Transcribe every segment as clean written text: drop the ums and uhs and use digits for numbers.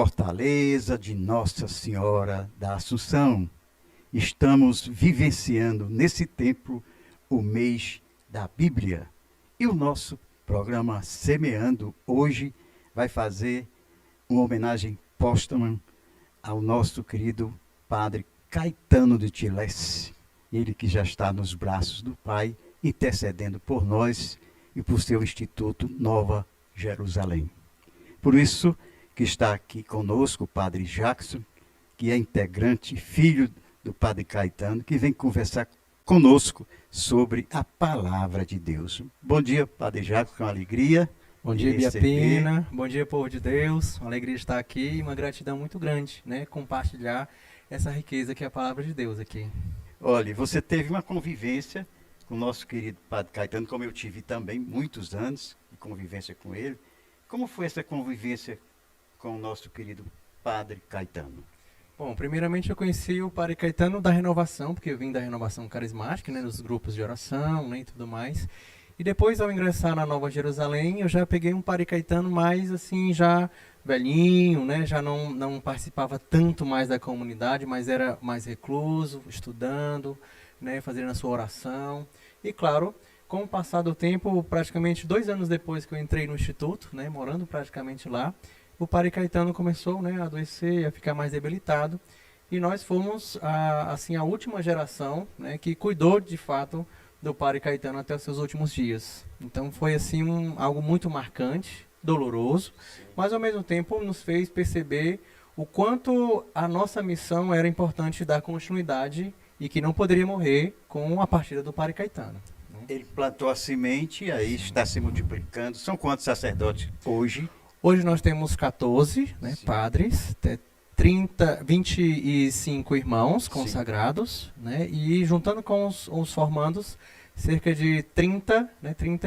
Fortaleza de Nossa Senhora da Assunção. Estamos vivenciando nesse tempo o mês da Bíblia. E o nosso programa Semeando hoje vai fazer uma homenagem póstuma ao nosso querido Padre Caetano de Tilesse. Ele que já está nos braços do Pai, intercedendo por nós e por seu Instituto Nova Jerusalém. Por isso que está aqui conosco o Padre Jackson, que é integrante, filho do Padre Caetano, que vem conversar conosco sobre a Palavra de Deus. Bom dia, Padre Jackson, com alegria. Bom dia, Bia Pina. Bom dia, povo de Deus. Uma alegria estar aqui e uma gratidão muito grande, né? Compartilhar essa riqueza que é a Palavra de Deus aqui. Olha, você teve uma convivência com o nosso querido Padre Caetano, como eu tive também muitos anos de convivência com ele. Como foi essa convivência com o nosso querido Padre Caetano? Bom, primeiramente eu conheci o Padre Caetano da Renovação, porque eu vim da Renovação Carismática, né, nos grupos de oração, né, e tudo mais. E depois, ao ingressar na Nova Jerusalém, eu já peguei um Padre Caetano mais, assim, já velhinho, né, já não participava tanto mais da comunidade, mas era mais recluso, estudando, né, fazendo a sua oração. E, claro, com o passar do tempo, praticamente 2 anos depois que eu entrei no Instituto, né, morando praticamente lá, o Padre Caetano começou, né, a adoecer, a ficar mais debilitado. E nós fomos a última geração, né, que cuidou de fato do Padre Caetano até os seus últimos dias. Então foi assim algo muito marcante, doloroso, mas ao mesmo tempo nos fez perceber o quanto a nossa missão era importante dar continuidade e que não poderia morrer com a partida do Padre Caetano. Ele plantou a semente e aí está se multiplicando. São quantos sacerdotes hoje? Hoje nós temos 14, né, padres, 25 irmãos consagrados, né, e juntando com os formandos, cerca de 30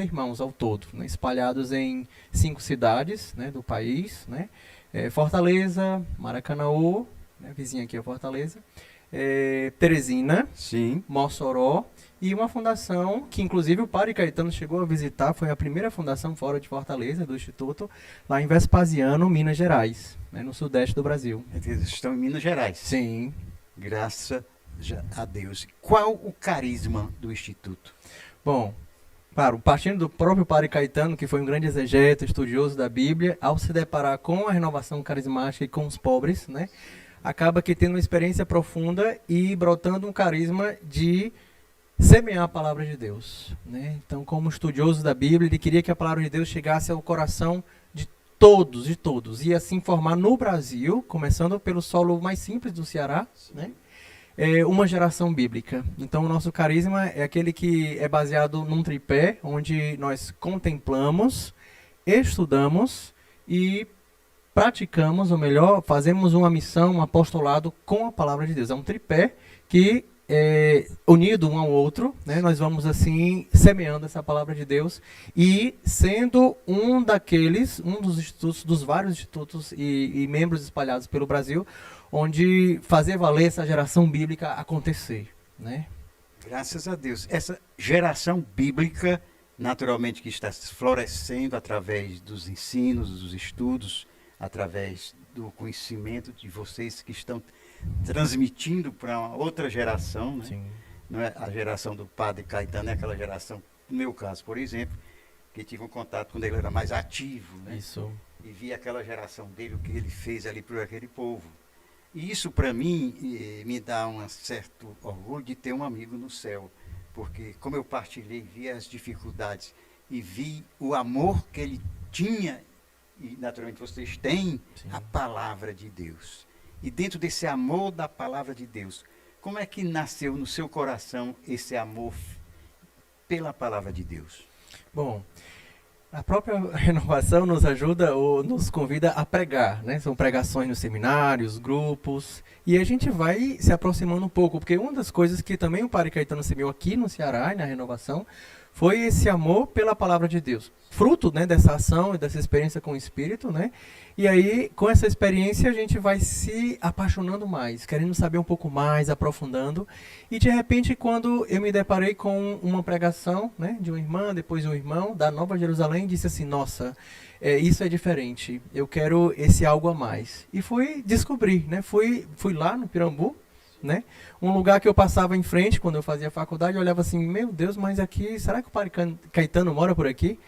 irmãos ao todo, né, espalhados em 5 cidades, né, do país, né, Fortaleza, Maracanaú, né, vizinha aqui é Fortaleza, Teresina, sim, Mossoró, e uma fundação que inclusive o Padre Caetano chegou a visitar, foi a primeira fundação fora de Fortaleza, do Instituto, lá em Vespasiano, Minas Gerais, né, no sudeste do Brasil. Eles estão em Minas Gerais. Sim. Graças a Deus. Qual o carisma do Instituto? Bom, claro, partindo do próprio Padre Caetano, que foi um grande exegeta, estudioso da Bíblia, ao se deparar com a renovação carismática e com os pobres, né, acaba que tendo uma experiência profunda e brotando um carisma de semear a palavra de Deus, né? Então, como estudioso da Bíblia, ele queria que a palavra de Deus chegasse ao coração de todos, e assim formar no Brasil, começando pelo solo mais simples do Ceará, né? Uma geração bíblica. Então, o nosso carisma é aquele que é baseado num tripé, onde nós contemplamos, estudamos e praticamos, ou melhor, fazemos uma missão, um apostolado com a palavra de Deus. É um tripé que unido um ao outro, né, nós vamos assim semeando essa palavra de Deus e sendo um dos institutos, dos vários institutos e membros espalhados pelo Brasil, onde fazer valer essa geração bíblica acontecer, né? Graças a Deus. Essa geração bíblica, naturalmente, que está florescendo através dos ensinos, dos estudos, através do conhecimento de vocês que estão transmitindo para uma outra geração, né? Sim. Não é a geração do Padre Caetano, é aquela geração, no meu caso, por exemplo, que tive um contato quando ele era mais ativo, né? Isso. E vi aquela geração dele, o que ele fez ali por aquele povo. E isso, para mim, me dá um certo orgulho de ter um amigo no céu, porque como eu partilhei, vi as dificuldades e vi o amor que ele tinha, e naturalmente vocês têm, Sim. a palavra de Deus. E dentro desse amor da palavra de Deus, como é que nasceu no seu coração esse amor pela palavra de Deus? Bom, a própria renovação nos ajuda ou nos convida a pregar, né? São pregações nos seminários, grupos, e a gente vai se aproximando um pouco, porque uma das coisas que também o Padre Caetano semeou aqui no Ceará, na renovação, foi esse amor pela palavra de Deus. Fruto, né, dessa ação e dessa experiência com o Espírito, né? E aí, com essa experiência, a gente vai se apaixonando mais, querendo saber um pouco mais, aprofundando. E, de repente, quando eu me deparei com uma pregação, né, de uma irmã, depois um irmão, da Nova Jerusalém, disse assim, nossa, isso é diferente, eu quero esse algo a mais. E fui descobrir, né? Fui lá no Pirambu, né? Um lugar que eu passava em frente quando eu fazia faculdade, eu olhava assim, meu Deus, mas aqui, será que o Padre Caetano mora por aqui?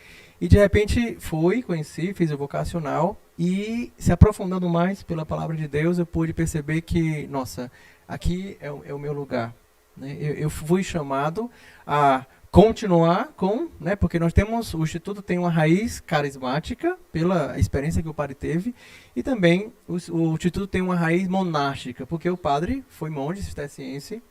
E de repente fui, conheci, fiz o vocacional e se aprofundando mais pela palavra de Deus, eu pude perceber que, nossa, aqui é o meu lugar, né? Eu fui chamado a continuar com, né, porque o Instituto tem uma raiz carismática pela experiência que o padre teve, e também o Instituto tem uma raiz monástica, porque o padre foi monge cisterciense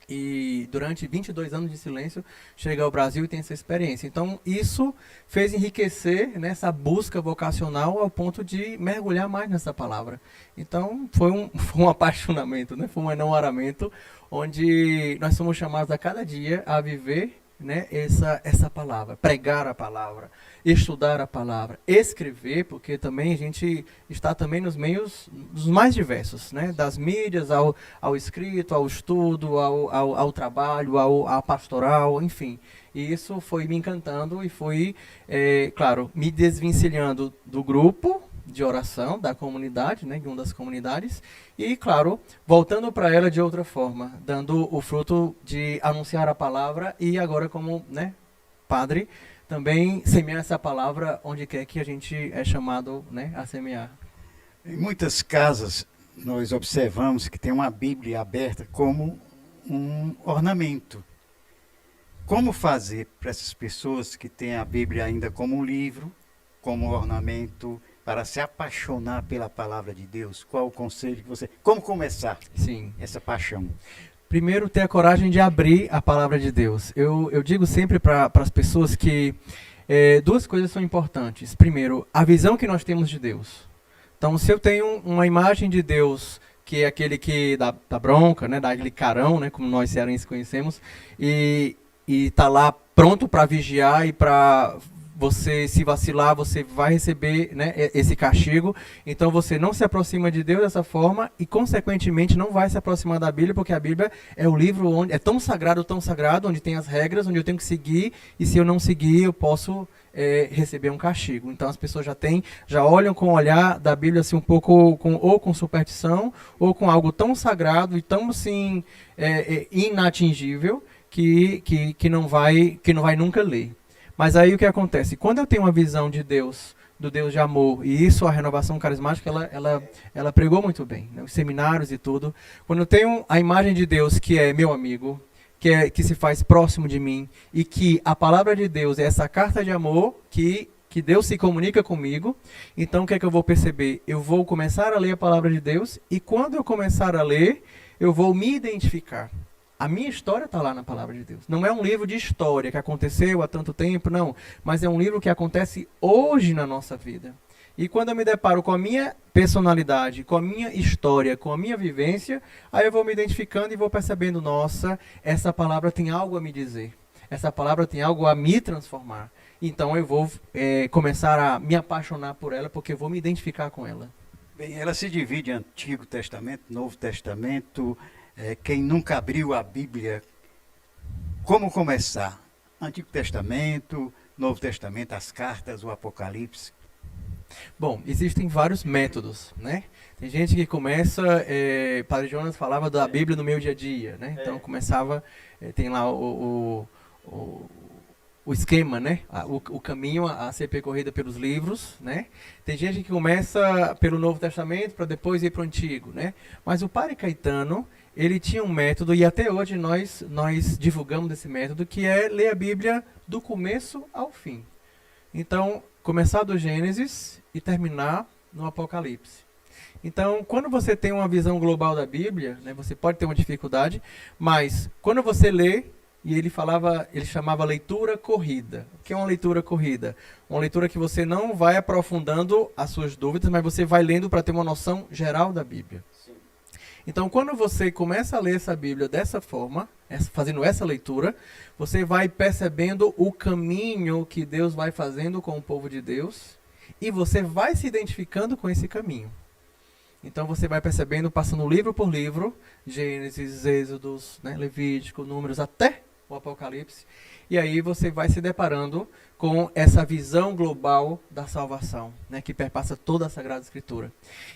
e durante 22 anos de silêncio chega ao Brasil e tem essa experiência. Então isso fez enriquecer nessa busca vocacional ao ponto de mergulhar mais nessa palavra. Então foi um apaixonamento, né? Foi um enamoramento onde nós somos chamados a cada dia a viver, né, essa palavra, pregar a palavra, estudar a palavra, escrever, porque também a gente está também nos meios dos mais diversos, né, das mídias ao escrito, ao estudo, ao trabalho, à pastoral, enfim. E isso foi me encantando e foi, claro, me desvencilhando do grupo de oração da comunidade, né, de uma das comunidades, e, claro, voltando para ela de outra forma, dando o fruto de anunciar a palavra e agora como, né, padre, também semear essa palavra onde quer que a gente é chamado, né, a semear. Em muitas casas, nós observamos que tem uma Bíblia aberta como um ornamento. Como fazer para essas pessoas que têm a Bíblia ainda como um livro, como ornamento, para se apaixonar pela palavra de Deus? Qual o conselho que você... Como começar essa paixão? Primeiro, ter a coragem de abrir a palavra de Deus. Eu digo sempre para as pessoas que duas coisas são importantes. Primeiro, a visão que nós temos de Deus. Então, se eu tenho uma imagem de Deus, que é aquele que dá bronca, né, dá aquele carão, né, como nós cearenses conhecemos, e está lá pronto para vigiar e para... Você, se vacilar, você vai receber, né, esse castigo. Então você não se aproxima de Deus dessa forma e, consequentemente, não vai se aproximar da Bíblia, porque a Bíblia é o livro onde é tão sagrado, onde tem as regras, onde eu tenho que seguir, e se eu não seguir, eu posso receber um castigo. Então as pessoas já olham com o olhar da Bíblia assim, um pouco ou com superstição, ou com algo tão sagrado e tão assim, inatingível que não vai nunca ler. Mas aí o que acontece? Quando eu tenho uma visão de Deus, do Deus de amor, e isso a renovação carismática, ela pregou muito bem, né? Os seminários e tudo. Quando eu tenho a imagem de Deus que é meu amigo, que se faz próximo de mim, e que a palavra de Deus é essa carta de amor que Deus se comunica comigo, então o que é que eu vou perceber? Eu vou começar a ler a palavra de Deus, e quando eu começar a ler, eu vou me identificar. A minha história está lá na palavra de Deus. Não é um livro de história que aconteceu há tanto tempo, não. Mas é um livro que acontece hoje na nossa vida. E quando eu me deparo com a minha personalidade, com a minha história, com a minha vivência, aí eu vou me identificando e vou percebendo, nossa, essa palavra tem algo a me dizer. Essa palavra tem algo a me transformar. Então eu vou começar a me apaixonar por ela, porque eu vou me identificar com ela. Bem, ela se divide em Antigo Testamento, Novo Testamento. Quem nunca abriu a Bíblia, como começar? Antigo Testamento, Novo Testamento, as cartas, o Apocalipse. Bom, existem vários métodos, né? Tem gente que começa, Padre Jonas falava da Bíblia no meu dia a dia, né? Então começava, tem lá o esquema, né? O caminho a ser percorrido pelos livros, né? Tem gente que começa pelo Novo Testamento para depois ir para o Antigo, né? Mas o Padre Caetano, ele tinha um método, e até hoje nós divulgamos esse método, que é ler a Bíblia do começo ao fim. Então, começar do Gênesis e terminar no Apocalipse. Então, quando você tem uma visão global da Bíblia, né, você pode ter uma dificuldade, mas quando você lê, e ele chamava leitura corrida. O que é uma leitura corrida? Uma leitura que você não vai aprofundando as suas dúvidas, mas você vai lendo para ter uma noção geral da Bíblia. Então, quando você começa a ler essa Bíblia dessa forma, fazendo essa leitura, você vai percebendo o caminho que Deus vai fazendo com o povo de Deus e você vai se identificando com esse caminho. Então você vai percebendo, passando livro por livro, Gênesis, Êxodos, né, Levítico, Números, até o Apocalipse, e aí você vai se deparando com essa visão global da salvação, né, que perpassa toda a Sagrada Escritura.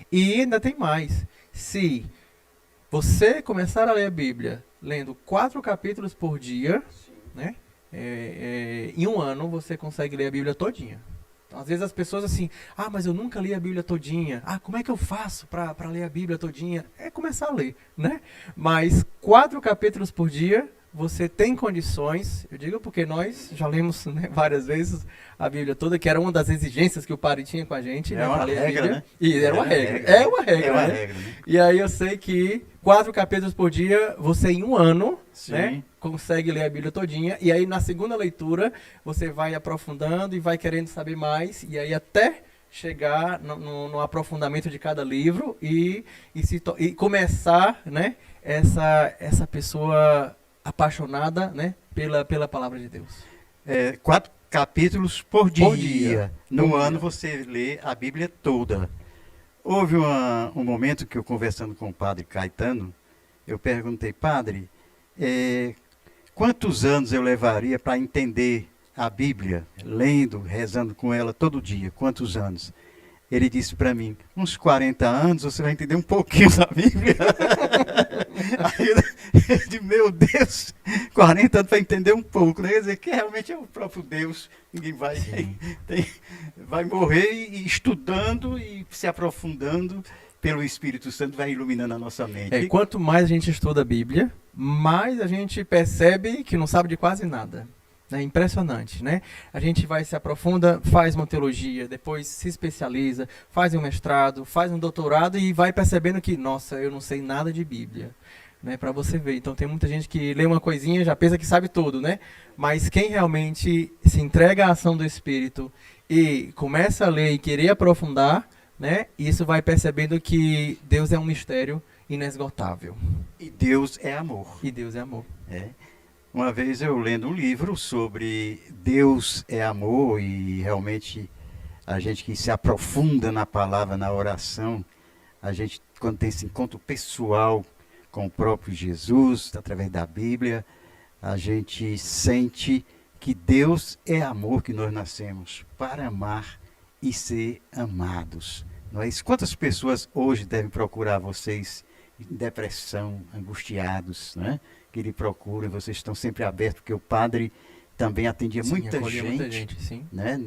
E ainda tem mais. Se você começar a ler a Bíblia lendo 4 capítulos por dia, né, em um ano você consegue ler a Bíblia todinha. Então, às vezes as pessoas assim, mas eu nunca li a Bíblia todinha. Como é que eu faço para ler a Bíblia todinha? É começar a ler, né? Mas 4 capítulos por dia, você tem condições, eu digo porque nós já lemos, né, várias vezes a Bíblia toda, que era uma das exigências que o padre tinha com a gente. É uma regra, né? E era uma regra. É uma regra, né? E aí eu sei que 4 capítulos por dia, você em um ano, né, consegue ler a Bíblia todinha, e aí na segunda leitura você vai aprofundando e vai querendo saber mais, e aí até chegar no aprofundamento de cada livro e começar, né, essa pessoa apaixonada, né, pela palavra de Deus. 4 capítulos por dia. Por dia. No ano você lê a Bíblia toda. Houve um momento que eu, conversando com o padre Caetano, eu perguntei, padre, quantos anos eu levaria para entender a Bíblia, lendo, rezando com ela todo dia? Quantos anos? Ele disse para mim, uns 40 anos você vai entender um pouquinho da Bíblia. Aí eu disse, meu Deus, 40 anos para entender um pouco, né? Quer dizer, que realmente é o próprio Deus, ninguém vai morrer e estudando e se aprofundando pelo Espírito Santo, vai iluminando a nossa mente. Quanto mais a gente estuda a Bíblia, mais a gente percebe que não sabe de quase nada. É impressionante, né? A gente vai se aprofunda, faz uma teologia, depois se especializa, faz um mestrado, faz um doutorado e vai percebendo que, nossa, eu não sei nada de Bíblia, né? Para você ver. Então tem muita gente que lê uma coisinha, já pensa que sabe tudo, né? Mas quem realmente se entrega à ação do Espírito e começa a ler e querer aprofundar, né? Isso vai percebendo que Deus é um mistério inesgotável. E Deus é amor. E Deus é amor. Uma vez eu lendo um livro sobre Deus é amor, e realmente a gente que se aprofunda na palavra, na oração, a gente, quando tem esse encontro pessoal com o próprio Jesus, através da Bíblia, a gente sente que Deus é amor, que nós nascemos para amar e ser amados. Não é isso? Quantas pessoas hoje devem procurar vocês em depressão, angustiados, né? Que lhe procuram, vocês estão sempre abertos, porque o padre também atendia muita gente, sim. Né?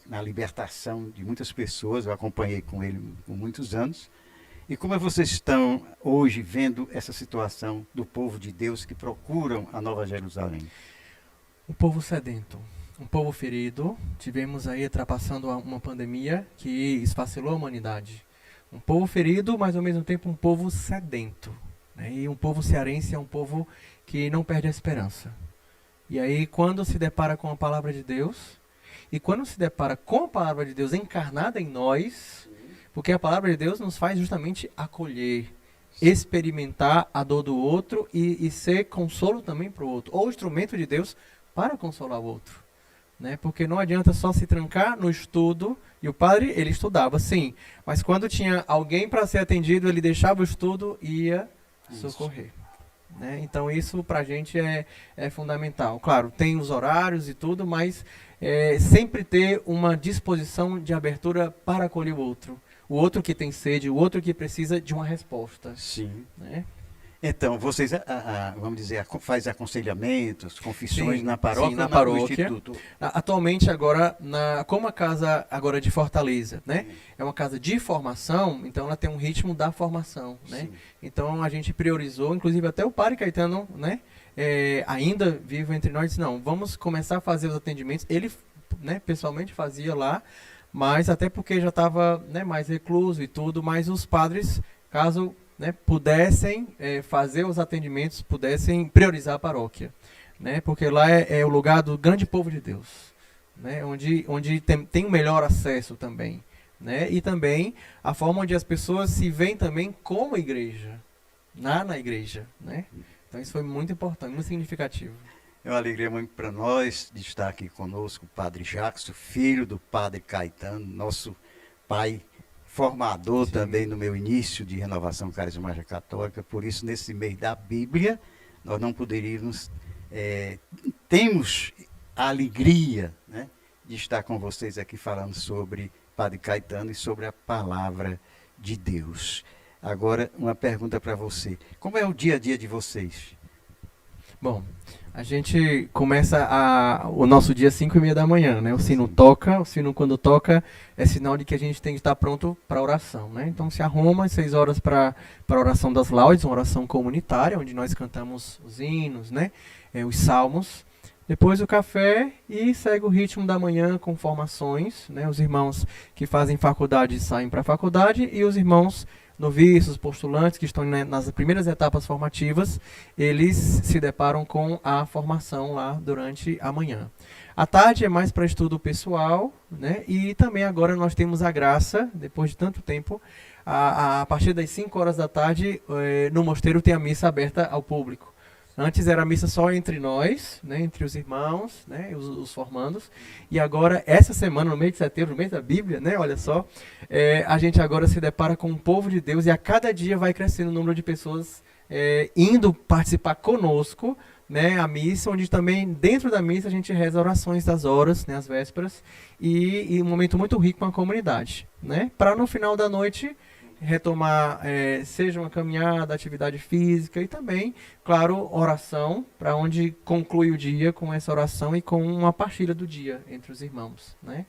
Na libertação de muitas pessoas. Eu acompanhei com ele por muitos anos. E como vocês estão hoje vendo essa situação do povo de Deus que procuram a Nova Jerusalém? Um povo sedento, um povo ferido. Tivemos aí ultrapassando uma pandemia que esfacelou a humanidade. Um povo ferido, mas ao mesmo tempo um povo sedento. E um povo cearense é um povo que não perde a esperança. E aí, quando se depara com a palavra de Deus, e quando se depara com a palavra de Deus encarnada em nós, porque a palavra de Deus nos faz justamente acolher, experimentar a dor do outro e ser consolo também para o outro, ou instrumento de Deus para consolar o outro. Né? Porque não adianta só se trancar no estudo, e o padre, ele estudava, sim, mas quando tinha alguém para ser atendido, ele deixava o estudo e ia socorrer. Né? Então isso pra gente é fundamental. Claro, tem os horários e tudo, mas sempre ter uma disposição de abertura para acolher o outro que tem sede, o outro que precisa de uma resposta. Sim. Né? Então, vocês, vamos dizer, faz aconselhamentos, confissões Sim, na paróquia, sim, na ou paróquia. no instituto? Atualmente, agora, como a casa agora de Fortaleza, né? É uma casa de formação, então ela tem um ritmo da formação, né? Então a gente priorizou, inclusive até o padre Caetano, né? Ainda vivo entre nós, disse, não, vamos começar a fazer os atendimentos. Ele, né, pessoalmente fazia lá, mas até porque já estava, né, mais recluso e tudo, mas os padres, caso... né, pudessem fazer os atendimentos, pudessem priorizar a paróquia, né, porque lá é o lugar do grande povo de Deus, né, onde tem o melhor acesso também, né, e também a forma onde as pessoas se veem também como igreja, na igreja, né. Então isso foi muito importante, muito significativo. É uma alegria muito para nós de estar aqui conosco o Padre Jackson, filho do Padre Caetano, nosso pai formador também no meu início de renovação carismática católica. Por isso, nesse mês da Bíblia, nós não poderíamos... temos a alegria, né, de estar com vocês aqui falando sobre Padre Caetano e sobre a palavra de Deus. Agora, uma pergunta para você. Como é o dia a dia de vocês? Bom, a gente começa o nosso dia às 5h30 da manhã, né? O sino toca, o sino quando toca é sinal de que a gente tem que estar pronto para a oração, né? Então se arruma às 6 horas para a oração das laudes, uma oração comunitária, onde nós cantamos os hinos, né? Os salmos. Depois o café e segue o ritmo da manhã com formações, né? Os irmãos que fazem faculdade saem para a faculdade e os irmãos noviços, postulantes que estão nas primeiras etapas formativas, eles se deparam com a formação lá durante a manhã. À tarde é mais para estudo pessoal, né? E também agora nós temos a graça, depois de tanto tempo, a partir das 5 horas da tarde, no mosteiro tem a missa aberta ao público. Antes era a missa só entre nós, né, entre os irmãos, né, os formandos. E agora, essa semana, no mês de setembro, no mês da Bíblia, né, olha só, a gente agora se depara com o povo de Deus e a cada dia vai crescendo o número de pessoas indo participar conosco, né, a missa, onde também dentro da missa a gente reza orações das horas, né, as vésperas, e um momento muito rico com a comunidade, né, para no final da noite retomar, seja uma caminhada, atividade física e também, claro, oração, para onde conclui o dia com essa oração e com uma partilha do dia entre os irmãos, né?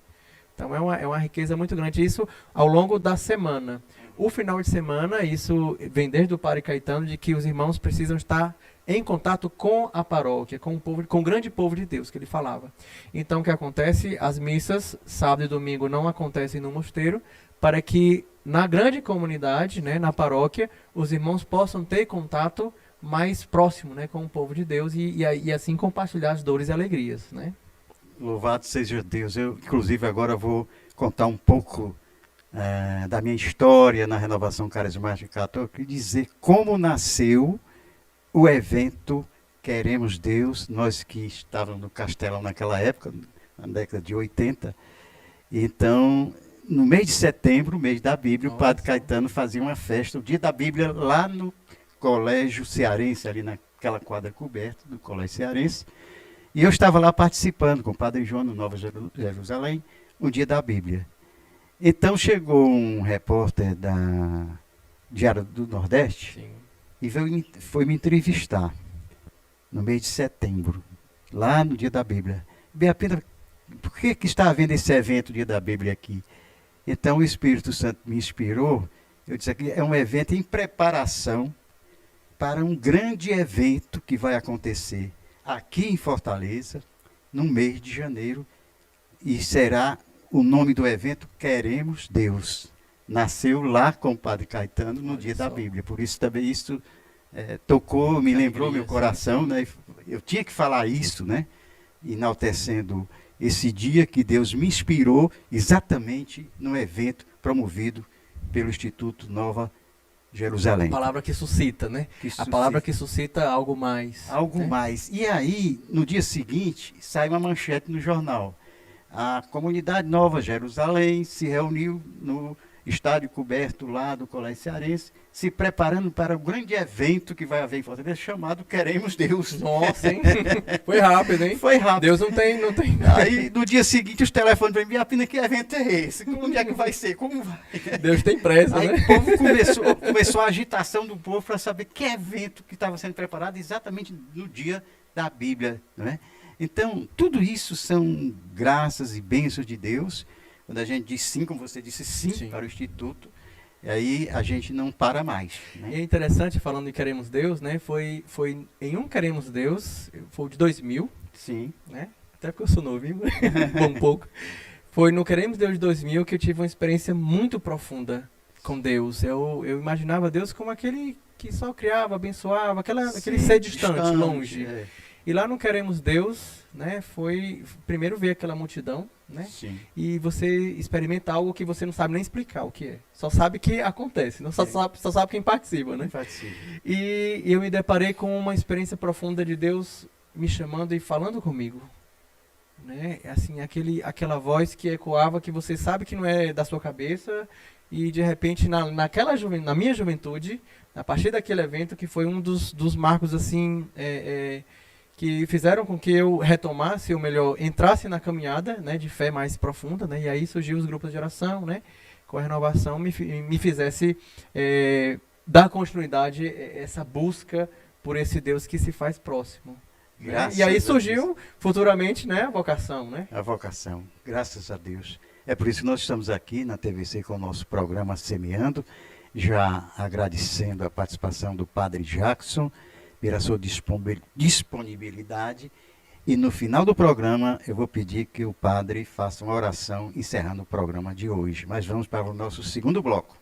Então é uma riqueza muito grande, isso ao longo da semana. O final de semana, isso vem desde o Padre Caetano, de que os irmãos precisam estar em contato com a paróquia, com o grande povo de Deus, que ele falava. Então o que acontece? As missas, sábado e domingo, não acontecem no mosteiro, para que na grande comunidade, né, na paróquia, os irmãos possam ter contato mais próximo, né, com o povo de Deus e assim compartilhar as dores e alegrias, né? Louvado seja Deus. Eu, inclusive, agora vou contar um pouco da minha história na Renovação Carismática Católica e dizer como nasceu o evento Queremos Deus, nós que estávamos no Castelão naquela época, na década de 80. Então, no mês de setembro, mês da Bíblia, o Padre Caetano fazia uma festa, o dia da Bíblia, lá no Colégio Cearense, ali naquela quadra coberta do Colégio Cearense. E eu estava lá participando com o Padre João, no Nova Jerusalém, o dia da Bíblia. Então chegou um repórter da Diário do Nordeste. Sim. E foi me entrevistar no mês de setembro, lá no dia da Bíblia. Biapina, por que está havendo esse evento, dia da Bíblia aqui? Então o Espírito Santo me inspirou, eu disse aqui, é um evento em preparação para um grande evento que vai acontecer aqui em Fortaleza, no mês de janeiro, e será o nome do evento Queremos Deus. Nasceu lá com o Padre Caetano no dia da Bíblia, por isso também isso tocou, me lembrou meu coração, né? Eu tinha que falar isso, né? Enaltecendo esse dia que Deus me inspirou exatamente no evento promovido pelo Instituto Nova Jerusalém. A palavra que suscita, né? A palavra que suscita algo mais. Algo mais. E aí, no dia seguinte, sai uma manchete no jornal. A comunidade Nova Jerusalém se reuniu no estádio coberto lá do Colégio Cearense, se preparando para o grande evento que vai haver em Fortaleza, chamado Queremos Deus. Nossa, hein? Foi rápido, hein? Foi rápido. Deus não tem... Aí, no dia seguinte, os telefones para mim, Biapina, que evento é esse? Onde é que vai ser? Como vai? Deus tem pressa, aí, né? O povo começou a agitação do povo para saber que evento que estava sendo preparado exatamente no dia da Bíblia, não é? Então, tudo isso são graças e bênçãos de Deus. Quando a gente diz sim, como você disse, sim. Para o Instituto, e aí a gente não para mais. Né? E é interessante, falando de Queremos Deus, né? Foi em um Queremos Deus, foi o de 2000. Sim. Né? Até porque eu sou novinho, um pouco. Foi no Queremos Deus de 2000 que eu tive uma experiência muito profunda com Deus. Eu imaginava Deus como aquele que só criava, abençoava, aquele ser distante, longe. E lá no Queremos Deus, né, foi primeiro ver aquela multidão, né? Sim. E você experimentar algo que você não sabe nem explicar o que é. Só sabe que acontece, não só sabe quem participa, né? E eu me deparei com uma experiência profunda de Deus me chamando e falando comigo, né? Assim, aquela voz que ecoava, que você sabe que não é da sua cabeça, e de repente na minha juventude, a partir daquele evento, que foi um dos marcos assim, que fizeram com que eu retomasse, ou melhor, entrasse na caminhada, né, de fé mais profunda, né? E aí surgiu os grupos de oração, né? Com a renovação me fizesse dar continuidade a essa busca por esse Deus que se faz próximo. Né? E aí surgiu futuramente, né, a vocação, né? A vocação, graças a Deus. É por isso que nós estamos aqui na TVC com o nosso programa Semeando, já agradecendo a participação do Padre Jackson pela sua disponibilidade. E no final do programa eu vou pedir que o Padre faça uma oração encerrando o programa de hoje. Mas vamos para o nosso segundo bloco.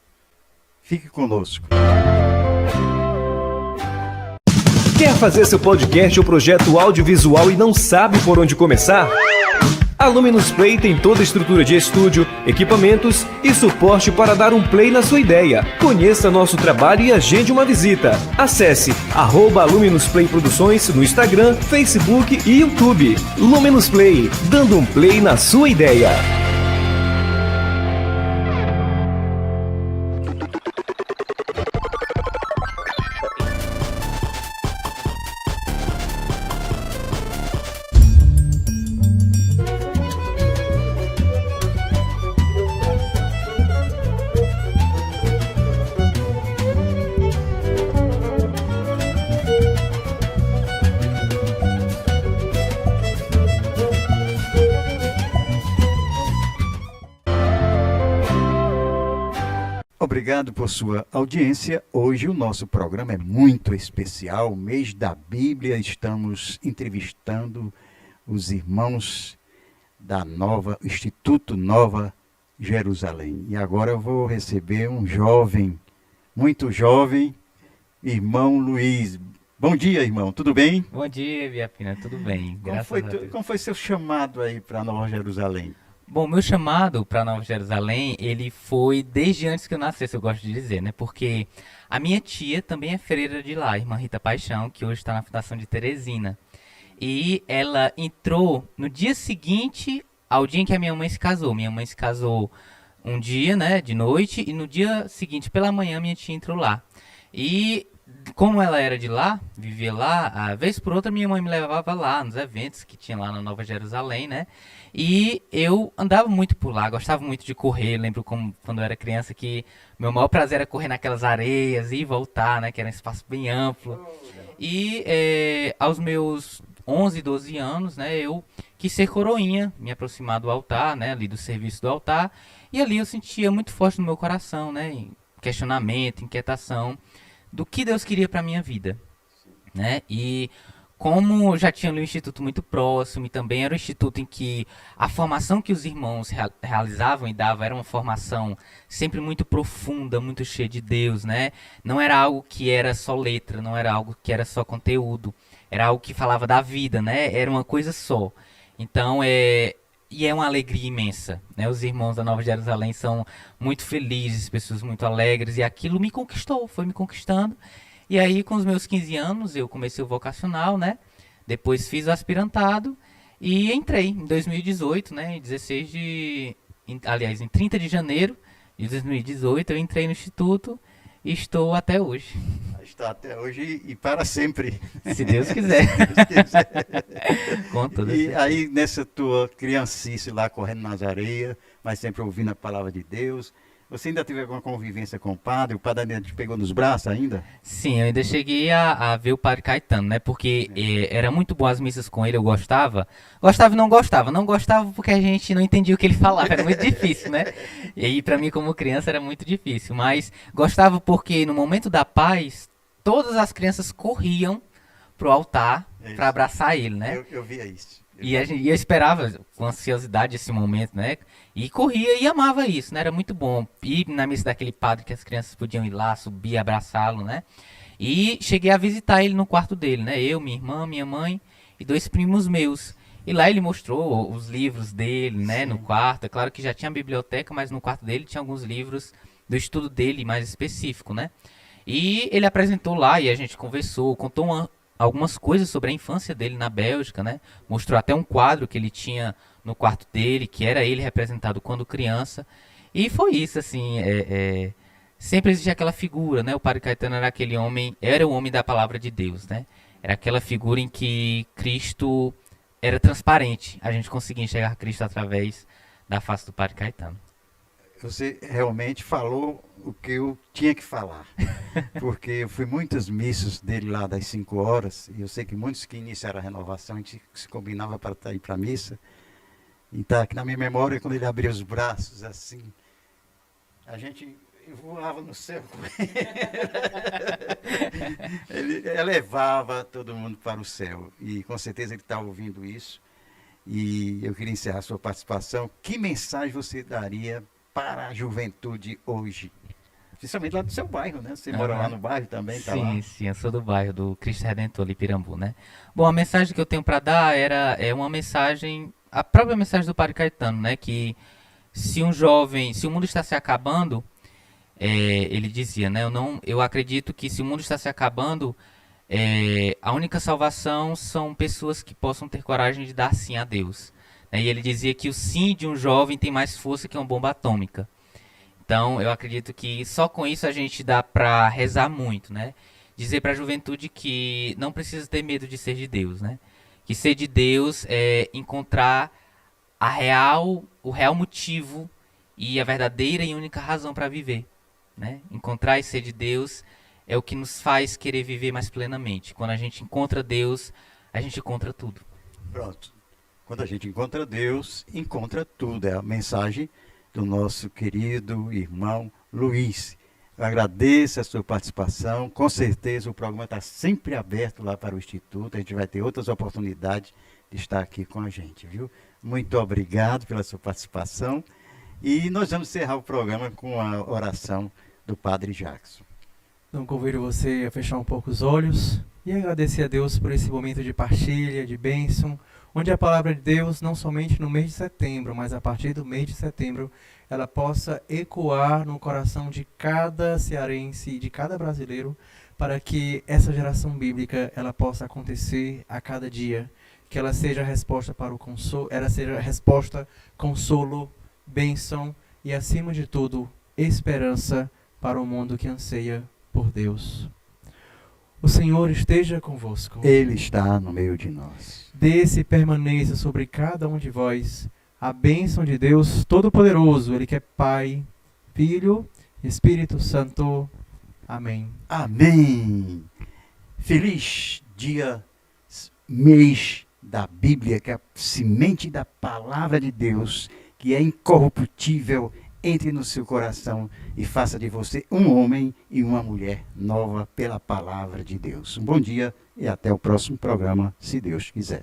Fique conosco. Quer fazer seu podcast ou projeto audiovisual e não sabe por onde começar? A Luminous Play tem toda a estrutura de estúdio, equipamentos e suporte para dar um play na sua ideia. Conheça nosso trabalho e agende uma visita. Acesse @Luminous Play Produções no Instagram, Facebook e YouTube. Luminous Play, dando um play na sua ideia. Obrigado por sua audiência. Hoje o nosso programa é muito especial, mês da Bíblia. Estamos entrevistando os irmãos da Instituto Nova Jerusalém. E agora eu vou receber um jovem, muito jovem, irmão Luiz. Bom dia, irmão, tudo bem? Bom dia, Biapina, tudo bem? Como foi seu chamado aí para Nova Jerusalém? Bom, meu chamado para Nova Jerusalém, ele foi desde antes que eu nascesse, eu gosto de dizer, né? Porque a minha tia também é freira de lá, a irmã Rita Paixão, que hoje está na Fundação de Teresina. E ela entrou no dia seguinte ao dia em que a minha mãe se casou. Minha mãe se casou um dia, né, de noite, e no dia seguinte, pela manhã, minha tia entrou lá. E como ela era de lá, vivia lá, a vez por outra minha mãe me levava lá nos eventos que tinha lá na Nova Jerusalém, né? E eu andava muito por lá, gostava muito de correr. Lembro como quando eu era criança que meu maior prazer era correr naquelas areias e voltar, né? Que era um espaço bem amplo. E aos meus 11, 12 anos, né? Eu quis ser coroinha, me aproximar do altar, né? Ali do serviço do altar. E ali eu sentia muito forte no meu coração, né? Questionamento, inquietação do que Deus queria para minha vida, né? E como já tinha ali um instituto muito próximo, e também era um instituto em que a formação que os irmãos realizavam e davam era uma formação sempre muito profunda, muito cheia de Deus, né? Não era algo que era só letra, não era algo que era só conteúdo, era algo que falava da vida, né? Era uma coisa só. Então, e é uma alegria imensa, né? Os irmãos da Nova Jerusalém são muito felizes, pessoas muito alegres, e aquilo me conquistou, foi me conquistando. E aí, com os meus 15 anos, eu comecei o vocacional, né? Depois fiz o aspirantado e entrei em 2018, né? Em 30 de janeiro de 2018, eu entrei no Instituto e estou até hoje. Está até hoje e para sempre. Se Deus quiser. Se Deus quiser. Com toda E certeza. aí, nessa tua criancice lá, correndo nas areias, mas sempre ouvindo a palavra de Deus, você ainda teve alguma convivência com o padre? O padre ainda te pegou nos braços ainda? Sim, eu ainda cheguei a ver o Padre Caetano, né? Porque era muito boas as missas com ele, eu gostava. Gostava e não gostava. Não gostava porque a gente não entendia o que ele falava, era muito difícil, né? E aí, pra mim, como criança, era muito difícil. Mas gostava porque no momento da paz, todas as crianças corriam pro altar para abraçar ele, né? Eu via isso. E eu esperava com ansiosidade esse momento, né? E corria e amava isso, né? Era muito bom. Ir na missa daquele padre que as crianças podiam ir lá, subir, abraçá-lo, né? E cheguei a visitar ele no quarto dele, né? Eu, minha irmã, minha mãe. e 2 primos meus. E lá ele mostrou os livros dele, né, no quarto. É claro que já tinha biblioteca, mas no quarto dele tinha alguns livros do estudo dele mais específico, né? E ele apresentou lá e a gente conversou, contou algumas coisas sobre a infância dele na Bélgica, né? Mostrou até um quadro que ele tinha no quarto dele, que era ele representado quando criança. E foi isso, assim, sempre existia aquela figura, né? O Padre Caetano era aquele homem, era o homem da palavra de Deus, né? Era aquela figura em que Cristo era transparente. A gente conseguia enxergar Cristo através da face do Padre Caetano. Você realmente falou o que eu tinha que falar, porque eu fui muitas missas dele lá das 5 horas, e eu sei que muitos que iniciaram a renovação, a gente se combinava para ir para a missa, e tá aqui na minha memória, quando ele abria os braços assim, a gente voava no céu. Ele elevava todo mundo para o céu, e com certeza ele está ouvindo isso, e eu queria encerrar a sua participação. Que mensagem você daria para a juventude hoje? Principalmente lá do seu bairro, né? Você mora lá no bairro também, tá lá? Sim, eu sou do bairro do Cristo Redentor, ali, Pirambu, né? Bom, a mensagem que eu tenho para dar é uma mensagem, a própria mensagem do Padre Caetano, né? Que se o mundo está se acabando, ele dizia, né? Eu acredito que se o mundo está se acabando, a única salvação são pessoas que possam ter coragem de dar sim a Deus. E ele dizia que o sim de um jovem tem mais força que uma bomba atômica. Então, eu acredito que só com isso a gente dá para rezar muito, né? Dizer para a juventude que não precisa ter medo de ser de Deus, né? Que ser de Deus é encontrar o real motivo e a verdadeira e única razão para viver, né? Encontrar e ser de Deus é o que nos faz querer viver mais plenamente. Quando a gente encontra Deus, a gente encontra tudo. Pronto. Quando a gente encontra Deus, encontra tudo. É a mensagem do nosso querido irmão Luiz. Eu agradeço a sua participação. Com certeza o programa está sempre aberto lá para o Instituto. A gente vai ter outras oportunidades de estar aqui com a gente, viu? Muito obrigado pela sua participação. E nós vamos encerrar o programa com a oração do Padre Jackson. Então convido você a fechar um pouco os olhos e agradecer a Deus por esse momento de partilha, de bênção, onde a palavra de Deus, não somente no mês de setembro, mas a partir do mês de setembro, ela possa ecoar no coração de cada cearense e de cada brasileiro, para que essa geração bíblica ela possa acontecer a cada dia, que ela seja resposta para o consolo, ela seja resposta, consolo, bênção e, acima de tudo, esperança para o mundo que anseia por Deus. O Senhor esteja convosco. Ele está no meio de nós. Desça e permaneça sobre cada um de vós a bênção de Deus Todo-Poderoso, Ele que é Pai, Filho e Espírito Santo. Amém. Amém. Feliz dia, mês da Bíblia, que é a semente da palavra de Deus, que é incorruptível, entre no seu coração e faça de você um homem e uma mulher nova pela palavra de Deus. Um bom dia e até o próximo programa, se Deus quiser.